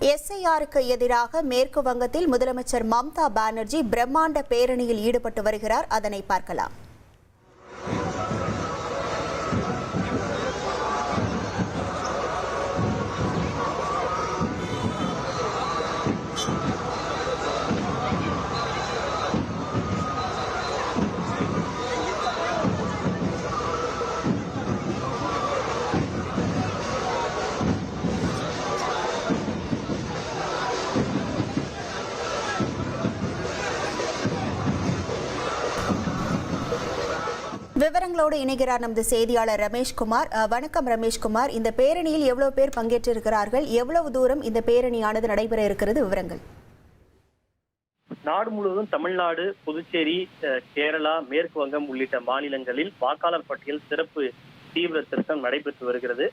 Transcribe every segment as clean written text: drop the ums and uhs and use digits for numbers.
எஸ்ஐஆருக்கு எதிராக மேற்கு வங்கத்தில் முதலமைச்சர் மம்தா பானர்ஜி பிரம்மாண்ட பேரணியில் ஈடுபட்டு வருகிறார். அதனை பார்க்கலாம். விவரங்களோடு இணைகிறார் நமது செய்தியாளர் ரமேஷ்குமார். வணக்கம் ரமேஷ்குமார். இந்த பேரணியில் எவ்வளவு பேர் பங்கேற்றிருக்கிறார்கள்? எவ்வளவு தூரம் இந்த பேரணியானது நடைபெற இருக்கிறது? விவரங்கள். நாடு முழுவதும் தமிழ்நாடு, புதுச்சேரி, கேரளா, மேற்கு வங்கம் உள்ளிட்ட மாநிலங்களில் வாக்காளர் பட்டியல் சிறப்பு தீவிர திருத்தம் நடைபெற்று வருகிறது.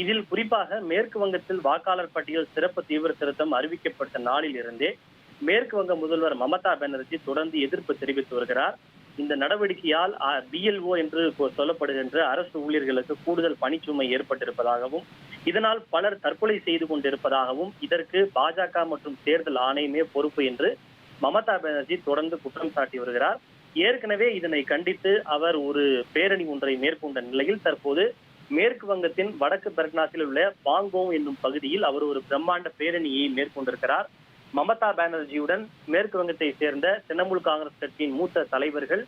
இதில் குறிப்பாக மேற்கு வங்கத்தில் வாக்காளர் பட்டியல் சிறப்பு தீவிர திருத்தம் அறிவிக்கப்பட்ட நாளில் இருந்தே மேற்கு வங்க முதல்வர் மமதா பானர்ஜி தொடர்ந்து எதிர்ப்பு தெரிவித்து வருகிறார். இந்த நடவடிக்கையால் BLO என்று சொல்லப்படுகின்ற அரசு ஊழியர்களுக்கு கூடுதல் பணிச்சுமை ஏற்பட்டிருப்பதாகவும், இதனால் பலர் தற்கொலை செய்து கொண்டிருப்பதாகவும், இதற்கு பாஜக மற்றும் தேர்தல் ஆணையமே பொறுப்பு என்று மமதா பானர்ஜி தொடர்ந்து குற்றம் சாட்டி வருகிறார். ஏற்கனவே இதனை கண்டித்து அவர் ஒரு பேரணி ஒன்றை மேற்கொண்ட நிலையில் தற்போது மேற்கு வங்கத்தின் வடக்கு பர்க்னாஸில் உள்ள பாங்கோங் என்னும் பகுதியில் அவர் ஒரு பிரம்மாண்ட பேரணியை மேற்கொண்டிருக்கிறார். மமதா பானர்ஜியுடன் மேற்கு வங்கத்தை சேர்ந்த திரிணாமுல் காங்கிரஸ் கட்சியின் மூத்த தலைவர்கள்,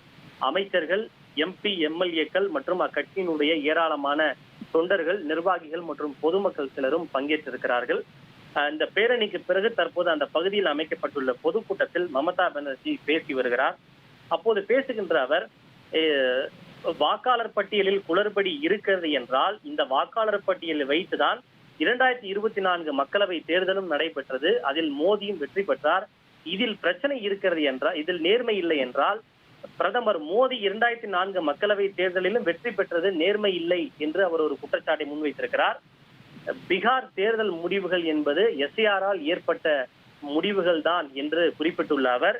அமைச்சர்கள், MP, MLAக்கள் மற்றும் அக்கட்சியினுடைய ஏராளமான தொண்டர்கள், நிர்வாகிகள் மற்றும் பொதுமக்கள் சிலரும் பங்கேற்றிருக்கிறார்கள். இந்த பேரணிக்கு பிறகு தற்போது அந்த பகுதியில் அமைக்கப்பட்டுள்ள பொதுக்கூட்டத்தில் மமதா பானர்ஜி பேசி வருகிறார். அப்போது பேசுகின்ற அவர், வாக்காளர் பட்டியலில் குளறுபடி இருக்கிறது என்றால் இந்த வாக்காளர் பட்டியலை வைத்துதான் 2024 மக்களவை தேர்தலும் நடைபெற்றது. அதில் மோடியும் வெற்றி பெற்றார். இதில் பிரச்சனை இருக்கிறது என்றால், இதில் நேர்மை இல்லை என்றால் பிரதமர் மோடி 2004 மக்களவை தேர்தலிலும் வெற்றி பெற்றது நேர்மை இல்லை என்று அவர் ஒரு குற்றச்சாட்டை முன்வைத்திருக்கிறார். பீகார் தேர்தல் முடிவுகள் என்பது SIR-ஆல் ஏற்பட்ட முடிவுகள் தான் என்று குறிப்பிட்டுள்ள அவர்,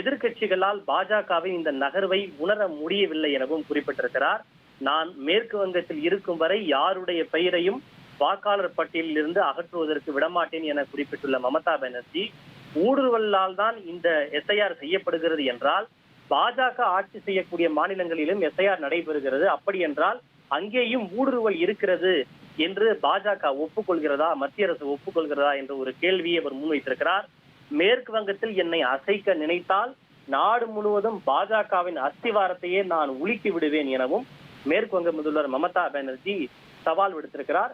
எதிர்கட்சிகளால் பாஜகவின் இந்த நகர்வை உணர முடியவில்லை எனவும் குறிப்பிட்டிருக்கிறார். நான் மேற்கு வங்கத்தில் இருக்கும் வரை யாருடைய பெயரையும் வாக்காளர் பட்டியலில் இருந்து அகற்றுவதற்கு விடமாட்டேன் என குறிப்பிட்டுள்ள மமதா பானர்ஜி, ஊடுருவலால் தான் இந்த SIR செய்யப்படுகிறது என்றால் பாஜக ஆட்சி செய்யக்கூடிய மாநிலங்களிலும் SIR நடைபெறுகிறது. அப்படி என்றால் அங்கேயும் ஊடுருவல் இருக்கிறது என்று பாஜக ஒப்புக்கொள்கிறதா, மத்திய அரசு ஒப்புக்கொள்கிறதா என்ற ஒரு கேள்வியை அவர் முன்வைத்திருக்கிறார். மேற்கு வங்கத்தில் என்னை அசைக்க நினைத்தால் நாடு முழுவதும் பாஜகவின் அஸ்திவாரத்தையே நான் உலுக்கி விடுவேன் எனவும் மேற்கு வங்க முதல்வர் மமதா பானர்ஜி சவால் விடுத்திருக்கிறார்.